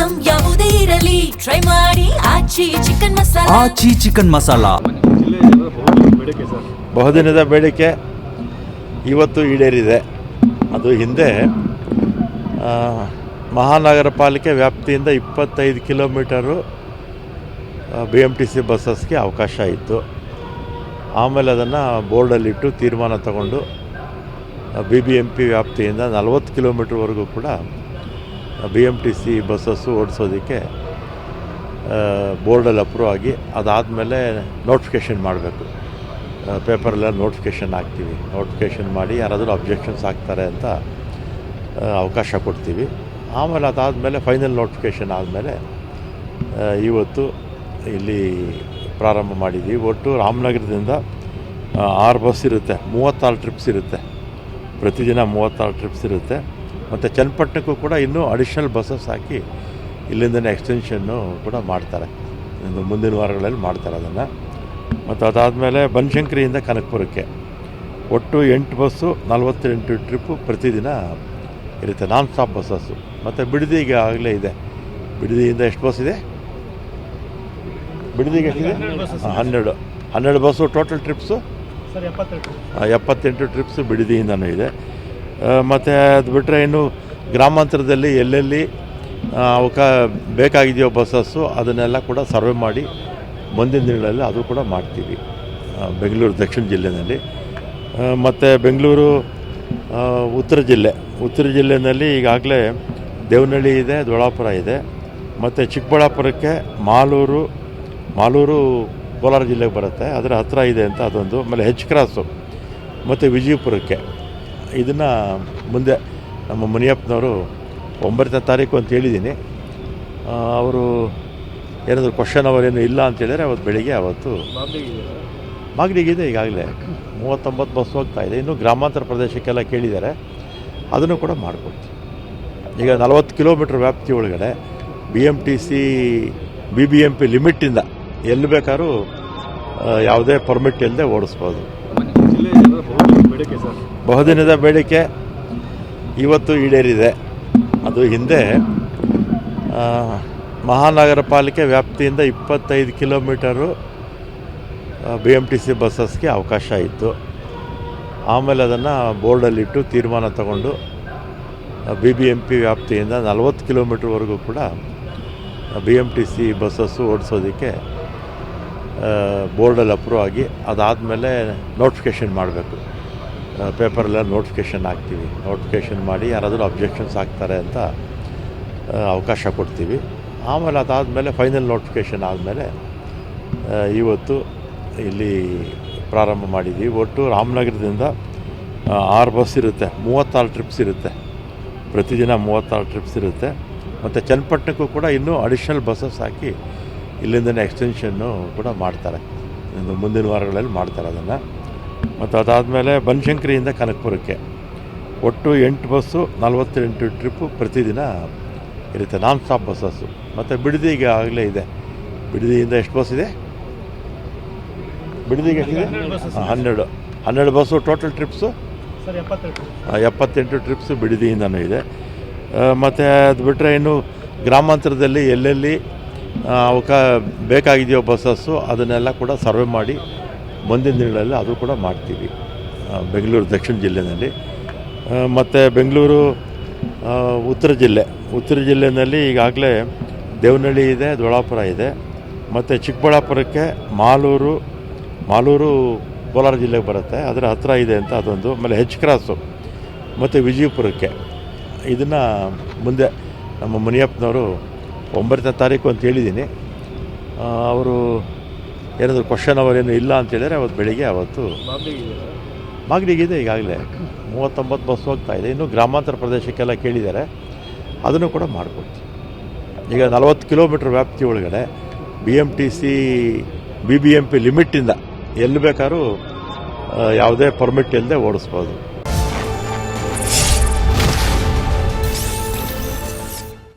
Item ಯಾವುದೇ ಇರಲಿ try ಮಾಡಿ ಆಚಿ ಚಿಕನ್ ಮಸಾಲಾ. ಆಚಿ ಚಿಕನ್ ಮಸಾಲಾ ಬಹುದಿನದ ಬೇಡಿಕೆ ಇವತ್ತು ಈಡೇರಿದೆ. ಅದು ಹಿಂದೆ ಮಹಾನಗರ ಪಾಲಿಕೆ ವ್ಯಾಪ್ತಿಯಿಂದ 25 ಕಿಲೋಮೀಟರು BMTC ಬಸ್ಸಸ್ಗೆ ಅವಕಾಶ ಇತ್ತು. ಆಮೇಲೆ ಅದನ್ನು ಬೋರ್ಡಲ್ಲಿಟ್ಟು ತೀರ್ಮಾನ ತಗೊಂಡು BBMP ವ್ಯಾಪ್ತಿಯಿಂದ 40 ಕಿಲೋಮೀಟ್ರ್ವರೆಗೂ ಕೂಡ BMTC ಬಸ್ಸಸ್ಸು ಓಡಿಸೋದಕ್ಕೆ ಬೋರ್ಡಲ್ಲಿ ಅಪ್ರೂವ್ ಆಗಿ ಅದಾದಮೇಲೆ ನೋಟಿಫಿಕೇಷನ್ ಮಾಡಬೇಕು. ಪೇಪರೆಲ್ಲ ನೋಟಿಫಿಕೇಷನ್ ಹಾಕ್ತೀವಿ. ನೋಟಿಫಿಕೇಷನ್ ಮಾಡಿ ಯಾರಾದರೂ ಅಬ್ಜೆಕ್ಷನ್ಸ್ ಹಾಕ್ತಾರೆ ಅಂತ ಅವಕಾಶ ಕೊಡ್ತೀವಿ. ಆಮೇಲೆ ಅದಾದಮೇಲೆ ಫೈನಲ್ ನೋಟಿಫಿಕೇಷನ್ ಆದಮೇಲೆ ಇವತ್ತು ಇಲ್ಲಿ ಪ್ರಾರಂಭ ಮಾಡಿದ್ದೀವಿ. ಒಟ್ಟು ರಾಮನಗರದಿಂದ 6 ಬಸ್ ಇರುತ್ತೆ, 36 ಟ್ರಿಪ್ಸ್ ಇರುತ್ತೆ. ಪ್ರತಿದಿನ 36 ಟ್ರಿಪ್ಸ್ ಇರುತ್ತೆ. ಮತ್ತು ಚನ್ನಪಟ್ಟಣಕ್ಕೂ ಕೂಡ ಇನ್ನೂ ಅಡಿಷ್ನಲ್ ಬಸ್ಸಸ್ ಹಾಕಿ ಇಲ್ಲಿಂದನೇ ಎಕ್ಸ್ಟೆನ್ಷನ್ನು ಕೂಡ ಮಾಡ್ತಾರೆ. ಮುಂದಿನ ವಾರಗಳಲ್ಲಿ ಮಾಡ್ತಾರೆ ಅದನ್ನು. ಮತ್ತು ಅದಾದಮೇಲೆ ಬನಶಂಕರಿಯಿಂದ ಕನಕಪುರಕ್ಕೆ ಒಟ್ಟು 8 ಬಸ್ಸು 48 ಟ್ರಿಪ್ಪು ಪ್ರತಿದಿನ ಇರುತ್ತೆ, ನಾನ್ ಸ್ಟಾಪ್ ಬಸ್ಸಸ್ಸು. ಮತ್ತು ಬಿಡದಿಗೆ ಆಗಲೇ ಇದೆ. ಬಿಡದಿಯಿಂದ ಎಷ್ಟು ಬಸ್ ಇದೆ? ಬಿಡದಿಗೆ ಎಷ್ಟಿದೆ? 12 ಬಸ್ಸು ಟೋಟಲ್ ಟ್ರಿಪ್ಸು 78 ಟ್ರಿಪ್ಸು ಬಿಡದಿಯಿಂದನೂ ಇದೆ. ಮತ್ತು ಅದು ಬಿಟ್ಟರೆ ಇನ್ನು ಗ್ರಾಮಾಂತರದಲ್ಲಿ ಎಲ್ಲೆಲ್ಲಿ ಅವಕ್ಕೆ ಬೇಕಾಗಿದೆಯೋ ಬಸ್ಸಸ್ಸು ಅದನ್ನೆಲ್ಲ ಕೂಡ ಸರ್ವೆ ಮಾಡಿ ಮುಂದಿನ ದಿನಗಳಲ್ಲಿ ಅದು ಕೂಡ ಮಾಡ್ತೀವಿ ಬೆಂಗಳೂರು ದಕ್ಷಿಣ ಜಿಲ್ಲೆಯಲ್ಲಿ. ಮತ್ತು ಬೆಂಗಳೂರು ಉತ್ತರ ಜಿಲ್ಲೆಯಲ್ಲಿ ಈಗಾಗಲೇ ದೇವನಹಳ್ಳಿ ಇದೆ, ದೊಳಾಪುರ ಇದೆ. ಮತ್ತು ಚಿಕ್ಕಬಳ್ಳಾಪುರಕ್ಕೆ ಮಾಲೂರು ಕೋಲಾರ ಜಿಲ್ಲೆಗೆ ಬರುತ್ತೆ, ಅದರ ಹತ್ತಿರ ಇದೆ ಅಂತ ಅದೊಂದು. ಆಮೇಲೆ H ಕ್ರಾಸು ಮತ್ತು ವಿಜಯಪುರಕ್ಕೆ. ಇದನ್ನು ಮುಂದೆ ನಮ್ಮ ಮುನಿಯಪ್ಪನವರು 9ನೇ ತಾರೀಕು ಅಂತ ಹೇಳಿದ್ದೀನಿ. ಅವರು ಏನಾದರೂ ಕ್ವಶನ್ ಅವರೇನು ಇಲ್ಲ ಅಂತ ಹೇಳಿದರೆ ಅವತ್ತು ಬೆಳಿಗ್ಗೆ ಮಾಗಡಿಗಿದೆ. ಈಗಾಗಲೇ 39 ಬಸ್ ಹೋಗ್ತಾ ಇದೆ. ಇನ್ನು ಗ್ರಾಮಾಂತರ ಪ್ರದೇಶಕ್ಕೆಲ್ಲ ಕೇಳಿದ್ದಾರೆ, ಅದನ್ನು ಕೂಡ ಮಾಡಿಕೊಡ್ತೀವಿ. ಈಗ 40 ಕಿಲೋಮೀಟ್ರ್ ವ್ಯಾಪ್ತಿ ಒಳಗಡೆ BMTC BBMP ಲಿಮಿಟ್ಟಿಂದ ಎಲ್ಲಿ ಬೇಕಾದ್ರೂ ಯಾವುದೇ ಪರ್ಮಿಟ್ ಇಲ್ಲದೆ ಓಡಿಸ್ಬೋದು. ಬಹುದಿನದ ಬೇಡಿಕೆ ಇವತ್ತು ಈಡೇರಿದೆ. ಅದು ಹಿಂದೆ ಮಹಾನಗರ ಪಾಲಿಕೆ ವ್ಯಾಪ್ತಿಯಿಂದ 25 ಕಿಲೋಮೀಟರು BMTC ಬಸ್ಸಸ್ಗೆ ಅವಕಾಶ ಇತ್ತು. ಆಮೇಲೆ ಅದನ್ನು ಬೋರ್ಡಲ್ಲಿಟ್ಟು ತೀರ್ಮಾನ ತಗೊಂಡು BBMP ವ್ಯಾಪ್ತಿಯಿಂದ 40 ಕಿಲೋಮೀಟ್ರ್ವರೆಗೂ ಕೂಡ BMTC ಬಸ್ಸಸ್ಸು ಓಡಿಸೋದಕ್ಕೆ ಬೋರ್ಡಲ್ಲಿ ಅಪ್ರೂವ್ ಆಗಿ ಅದಾದಮೇಲೆ ನೋಟಿಫಿಕೇಷನ್ ಮಾಡಬೇಕು. ಪೇಪರೆಲ್ಲ ನೋಟಿಫಿಕೇಷನ್ ಹಾಕ್ತೀವಿ. ನೋಟಿಫಿಕೇಷನ್ ಮಾಡಿ ಯಾರಾದರೂ ಅಬ್ಜೆಕ್ಷನ್ಸ್ ಹಾಕ್ತಾರೆ ಅಂತ ಅವಕಾಶ ಕೊಡ್ತೀವಿ. ಆಮೇಲೆ ಅದಾದಮೇಲೆ ಫೈನಲ್ ನೋಟಿಫಿಕೇಷನ್ ಆದಮೇಲೆ ಇವತ್ತು ಇಲ್ಲಿ ಪ್ರಾರಂಭ ಮಾಡಿದ್ದೀವಿ. ಒಟ್ಟು ರಾಮನಗರದಿಂದ 6 ಬಸ್ ಇರುತ್ತೆ, 36 ಟ್ರಿಪ್ಸ್ ಇರುತ್ತೆ. ಪ್ರತಿದಿನ 36 ಟ್ರಿಪ್ಸ್ ಇರುತ್ತೆ. ಮತ್ತು ಚನ್ನಪಟ್ಟಣಕ್ಕೂ ಕೂಡ ಇನ್ನೂ ಅಡಿಷ್ನಲ್ ಬಸ್ಸಸ್ ಹಾಕಿ ಇಲ್ಲಿಂದನೇ ಎಕ್ಸ್ಟೆನ್ಷನ್ನು ಕೂಡ ಮಾಡ್ತಾರೆ. ಮುಂದಿನ ವಾರಗಳಲ್ಲಿ ಮಾಡ್ತಾರೆ ಅದನ್ನು. ಮತ್ತು ಅದಾದಮೇಲೆ ಬನಶಂಕರಿಯಿಂದ ಕನಕಪುರಕ್ಕೆ ಒಟ್ಟು 8 ಬಸ್ಸು 48 ಟ್ರಿಪ್ಪು ಪ್ರತಿದಿನ ಇರುತ್ತೆ, ನಾನ್ ಸ್ಟಾಪ್ ಬಸ್ಸಸ್ಸು. ಮತ್ತು ಬಿಡದಿಗೆ ಆಗಲೇ ಇದೆ. ಬಿಡದಿಯಿಂದ ಎಷ್ಟು ಬಸ್ ಇದೆ? ಬಿಡದಿಗೆ ಎಷ್ಟಿದೆ? 12 ಬಸ್ಸು ಟೋಟಲ್ ಟ್ರಿಪ್ಸು 78 ಟ್ರಿಪ್ಸು ಬಿಡದಿಯಿಂದನೂ ಇದೆ. ಮತ್ತು ಅದು ಬಿಟ್ಟರೆ ಇನ್ನು ಗ್ರಾಮಾಂತರದಲ್ಲಿ ಎಲ್ಲೆಲ್ಲಿ ಅವಕ್ಕೆ ಬೇಕಾಗಿದೆಯೋ ಬಸ್ಸಸ್ಸು ಅದನ್ನೆಲ್ಲ ಕೂಡ ಸರ್ವೆ ಮಾಡಿ ಮುಂದಿನ ದಿನಗಳಲ್ಲಿ ಅದು ಕೂಡ ಮಾಡ್ತೀವಿ ಬೆಂಗಳೂರು ದಕ್ಷಿಣ ಜಿಲ್ಲೆಯಲ್ಲಿ. ಮತ್ತು ಬೆಂಗಳೂರು ಉತ್ತರ ಜಿಲ್ಲೆಯಲ್ಲಿ ಈಗಾಗಲೇ ದೇವನಹಳ್ಳಿ ಇದೆ, ದೊಳಾಪುರ ಇದೆ. ಮತ್ತು ಚಿಕ್ಕಬಳ್ಳಾಪುರಕ್ಕೆ ಮಾಲೂರು ಕೋಲಾರ ಜಿಲ್ಲೆಗೆ ಬರುತ್ತೆ, ಅದರ ಹತ್ತಿರ ಇದೆ ಅಂತ ಅದೊಂದು. ಆಮೇಲೆ H ಕ್ರಾಸು ಮತ್ತು ವಿಜಯಪುರಕ್ಕೆ. ಇದನ್ನು ಮುಂದೆ ನಮ್ಮ ಮುನಿಯಪ್ಪನವರು 9ನೇ ತಾರೀಕು ಅಂತ ಹೇಳಿದ್ದೀನಿ. ಅವರು ಏನಾದರೂ ಕ್ವಶನ್ ಅವರೇನು ಇಲ್ಲ ಅಂತ ಹೇಳಿದರೆ ಅವತ್ತು ಬೆಳಿಗ್ಗೆ ಮಾಗಡಿಗಿದೆ. ಈಗಾಗಲೇ 39 ಬಸ್ ಹೋಗ್ತಾ ಇದೆ. ಇನ್ನು ಗ್ರಾಮಾಂತರ ಪ್ರದೇಶಕ್ಕೆಲ್ಲ ಕೇಳಿದ್ದಾರೆ, ಅದನ್ನು ಕೂಡ ಮಾಡಿಕೊಡ್ತೀವಿ. ಈಗ 40 ಕಿಲೋಮೀಟ್ರ್ ವ್ಯಾಪ್ತಿ ಒಳಗಡೆ BMTC BBMP ಲಿಮಿಟ್ಟಿಂದ ಎಲ್ಲಿ ಬೇಕಾದ್ರೂ ಯಾವುದೇ ಪರ್ಮಿಟ್ ಇಲ್ಲದೆ ಓಡಿಸ್ಬೋದು.